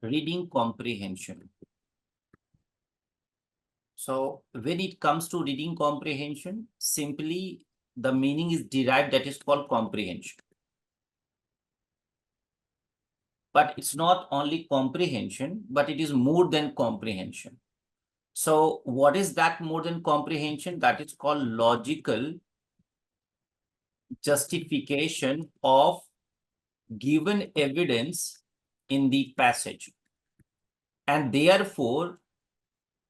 reading comprehension. So when it comes to reading comprehension, simply the meaning is derived, that is called comprehension. But it's not only comprehension, but it is more than comprehension. So what is that more than comprehension? That is called logical justification of given evidence in the passage. And therefore,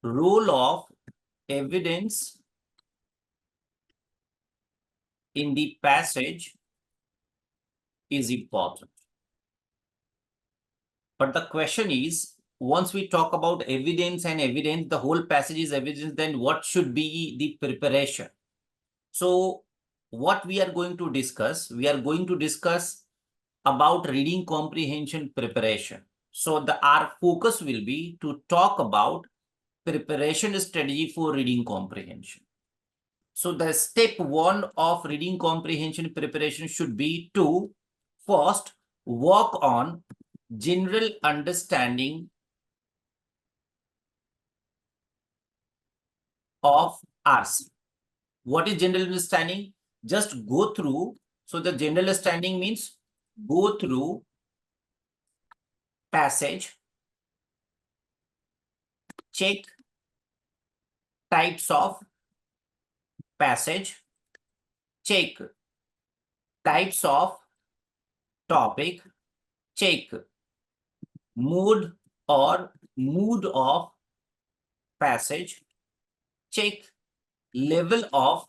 role of evidence in the passage is important. But the question is, once we talk about evidence and evidence, the whole passage is evidence, then what should be the preparation? So what we are going to discuss, we are going to discuss about reading comprehension preparation. So our focus will be to talk about preparation strategy for reading comprehension. So the step one of reading comprehension preparation should be to first work on general understanding of RC. What is general understanding? Just go through. So the general understanding means go through passage, check types of passage, check types of topic, check mood or mood of passage, check level of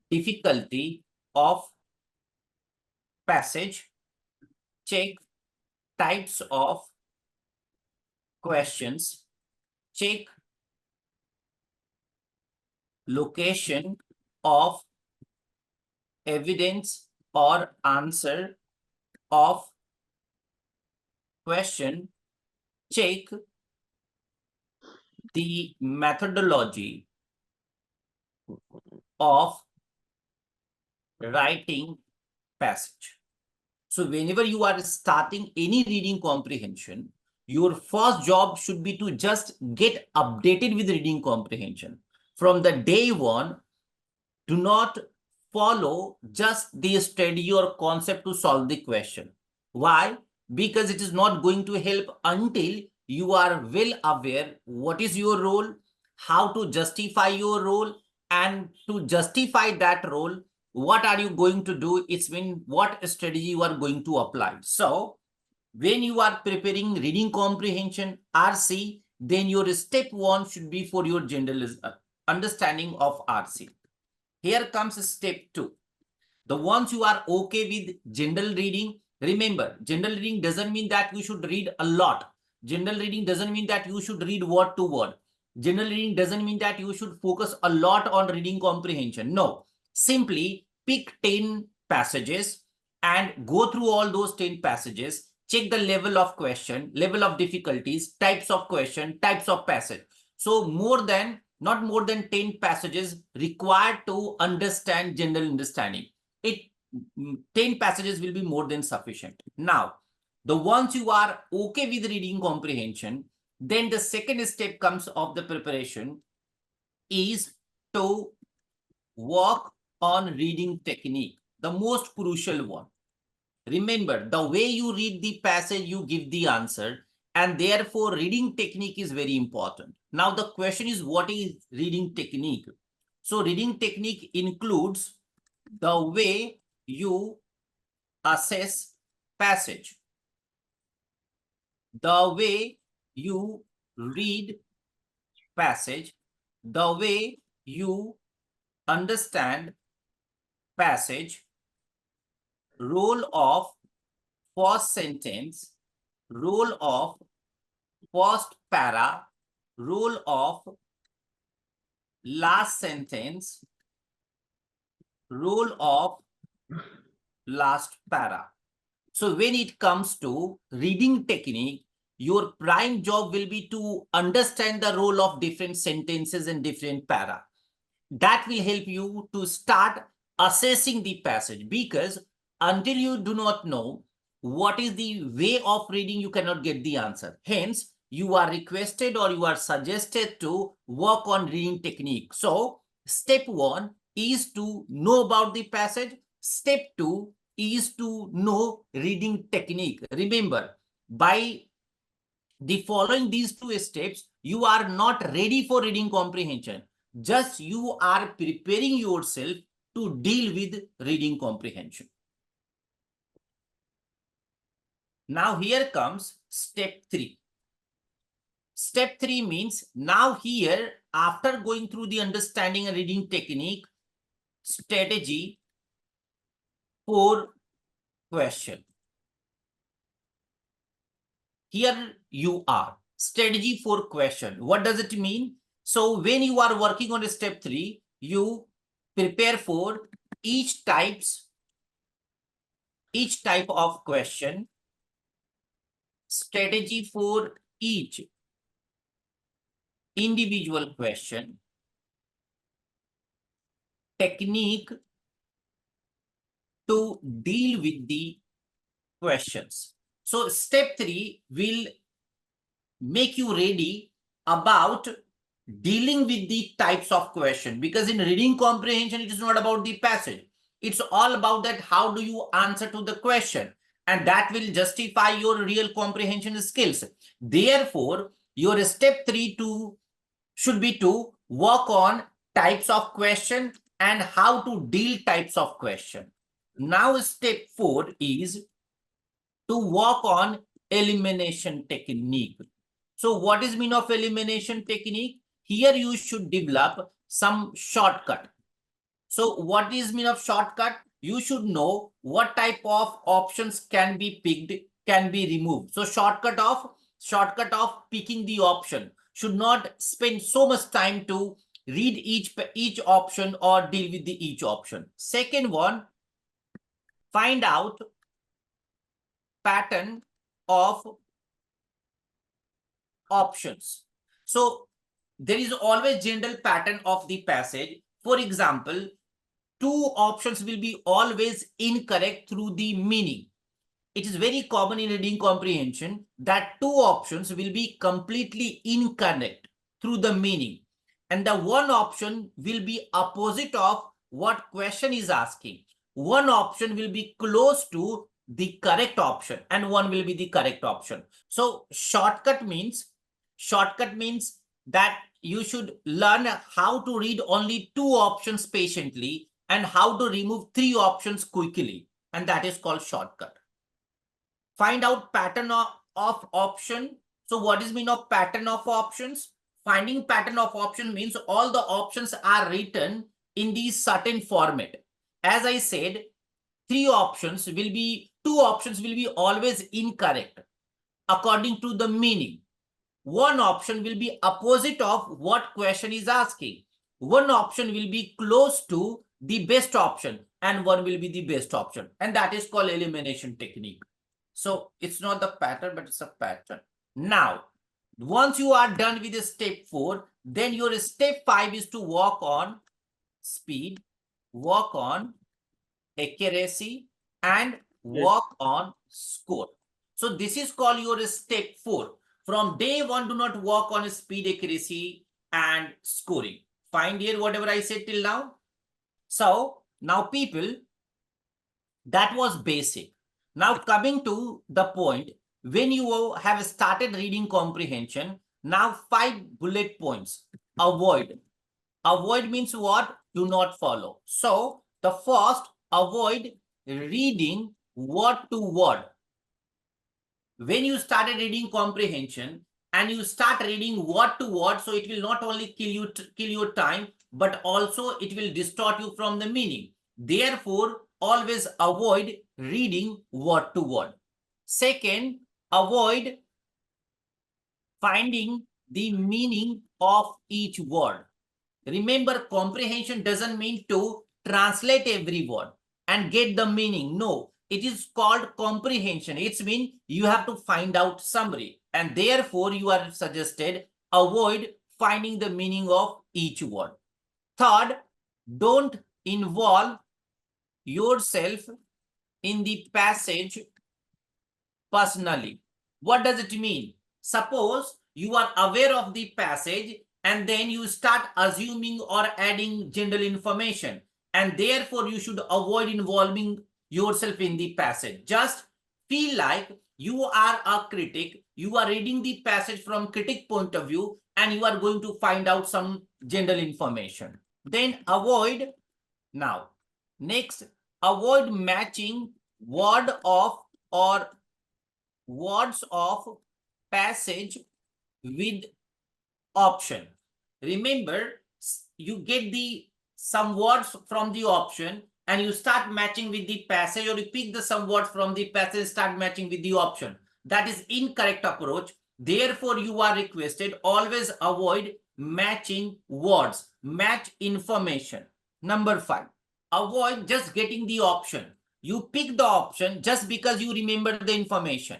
difficulty of passage, check types of questions, check location of evidence or answer of question, check the methodology of writing passage. So whenever you are starting any reading comprehension, your first job should be to just get updated with reading comprehension. From the day one, do not follow just the study or concept to solve the question. Why? Because it is not going to help until you are well aware what is your role, how to justify your role, and to justify that role, what are you going to do? It's mean what strategy you are going to apply. So when you are preparing reading comprehension RC, then your step one should be for your general understanding of RC. Here comes step two. The ones you are okay with general reading, remember, general reading doesn't mean that you should read a lot. General reading doesn't mean that you should read word to word. General reading doesn't mean that you should focus a lot on reading comprehension. No, simply pick 10 passages and go through all those 10 passages. Check the level of question, level of difficulties, types of question, types of passage. So not more than 10 passages required to understand general understanding. 10 passages will be more than sufficient. Now, the ones you are okay with reading comprehension, then the second step comes of the preparation is to work on reading technique, the most crucial one. Remember, the way you read the passage, you give the answer, and therefore reading technique is very important. Now, the question is, what is reading technique? So reading technique includes the way you assess passage, the way you read passage, the way you understand passage, role of first sentence, role of first para, role of last sentence, role of last para. So when it comes to reading technique, your prime job will be to understand the role of different sentences and different para. That will help you to start assessing the passage, because until you do not know what is the way of reading, you cannot get the answer. Hence, you are requested or you are suggested to work on reading technique. So, step 1 is to know about the passage. Step 2 is to know reading technique. Remember, by the following these 2 steps, you are not ready for reading comprehension. Just you are preparing yourself to deal with reading comprehension. Now here comes step 3. Step 3 means now here, after going through the understanding and reading technique, strategy for question. Here you are, strategy for question. What does it mean? So when you are working on step 3, you prepare for each type of question, strategy for each individual question, technique to deal with the questions. So step 3 will make you ready about dealing with the types of question, because in reading comprehension, it is not about the passage. It's all about that how do you answer to the question, and that will justify your real comprehension skills. Therefore, your step 3 should be to work on types of question and how to deal types of question. Now step 4 is to work on elimination technique. So what is mean of elimination technique? Here you should develop some shortcut. So what is mean of shortcut? You should know what type of options can be picked, can be removed. So shortcut of picking the option. Should not spend so much time to read each option or deal with each option. Second one, find out pattern of options. So there is always general pattern of the passage. For example, 2 options will be always incorrect through the meaning. It is very common in reading comprehension that 2 options will be completely incorrect through the meaning, and the one option will be opposite of what question is asking. One option will be close to the correct option and one will be the correct option. So shortcut means that you should learn how to read only 2 options patiently and how to remove 3 options quickly, and that is called shortcut. Find out pattern of option. So what is mean of pattern of options? Finding pattern of option means all the options are written in the certain format. As I said, 2 options will be always incorrect according to the meaning. One option will be opposite of what question is asking. One option will be close to the best option and one will be the best option, and that is called elimination technique. So it's not the pattern, but it's a pattern. Now, once you are done with the step 4, then your step 5 is to work on speed, work on accuracy, and work on score. So this is called your step 4. From day 1, do not work on speed, accuracy, and scoring. Find here whatever I said till now. So now people, that was basic. Now coming to the point, when you have started reading comprehension, now 5 bullet points. Avoid. Avoid means what? Do not follow. So the first, avoid reading word to word. When you started reading comprehension and you start reading word to word, so it will not only kill your time, but also it will distort you from the meaning. Therefore, always avoid reading word to word. Second, avoid finding the meaning of each word. Remember, comprehension doesn't mean to translate every word and get the meaning. No, it is called comprehension. It's mean you have to find out summary, and therefore you are suggested avoid finding the meaning of each word. Third, don't involve yourself in the passage personally. What does it mean? Suppose you are aware of the passage and then you start assuming or adding general information, and therefore you should avoid involving yourself in the passage. Just feel like you are a critic, you are reading the passage from critic point of view, and you are going to find out some general information. Then avoid, now next, avoid matching word of or words of passage with option. Remember, you get the some words from the option and you start matching with the passage, or you pick the some words from the passage and start matching with the option. That is incorrect approach. Therefore, you are requested always avoid matching words, match information. Number 5, avoid just getting the option. You pick the option just because you remember the information.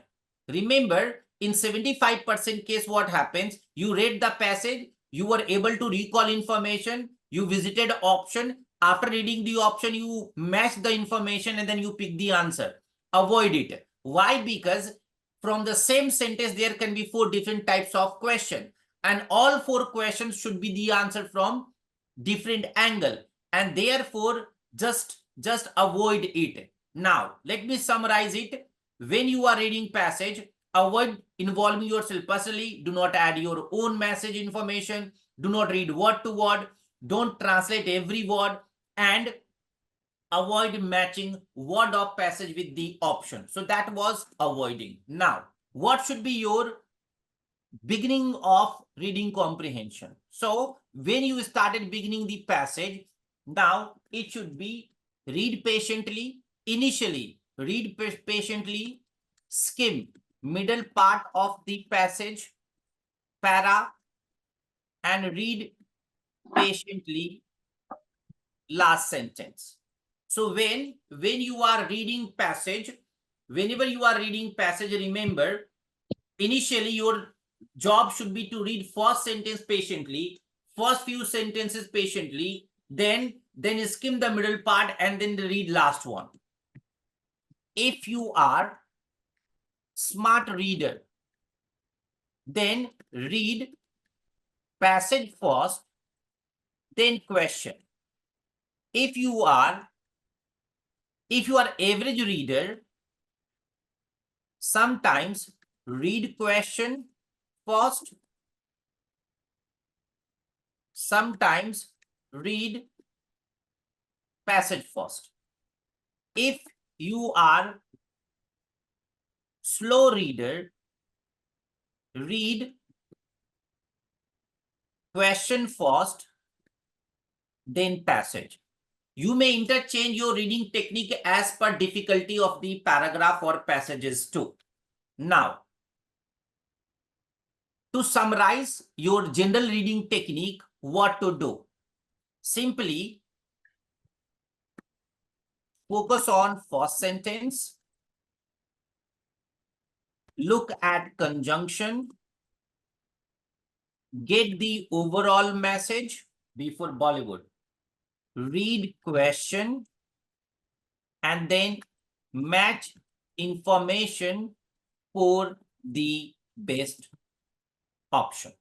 Remember, in 75% case, what happens? You read the passage, you were able to recall information, you visited option. After reading the option, you match the information and then you pick the answer. Avoid it. Why? Because from the same sentence, there can be 4 different types of question, and all 4 questions should be the answer from different angle, and therefore just avoid it. Now, let me summarize it. When you are reading passage, avoid involving yourself personally. Do not add your own message information. Do not read word to word. Don't translate every word, and avoid matching word of passage with the option. So that was avoiding. Now, what should be your beginning of reading comprehension? So when you started beginning the passage, now it should be read patiently. Initially, read patiently, skim middle part of the passage, para, and read patiently last sentence. So when you are reading passage, whenever you are reading passage, remember, initially your job should be to read first sentence patiently, first few sentences patiently, then skim the middle part and then read last one. If you are smart reader, then read passage first, then question. If you are average reader, sometimes read question first, sometimes read passage first. If you are slow reader, read question first, then passage. You may interchange your reading technique as per difficulty of the paragraph or passages too. Now, to summarize your general reading technique, what to do? Simply focus on first sentence, look at conjunction, get the overall message before Bollywood, read question, and then match information for the best option.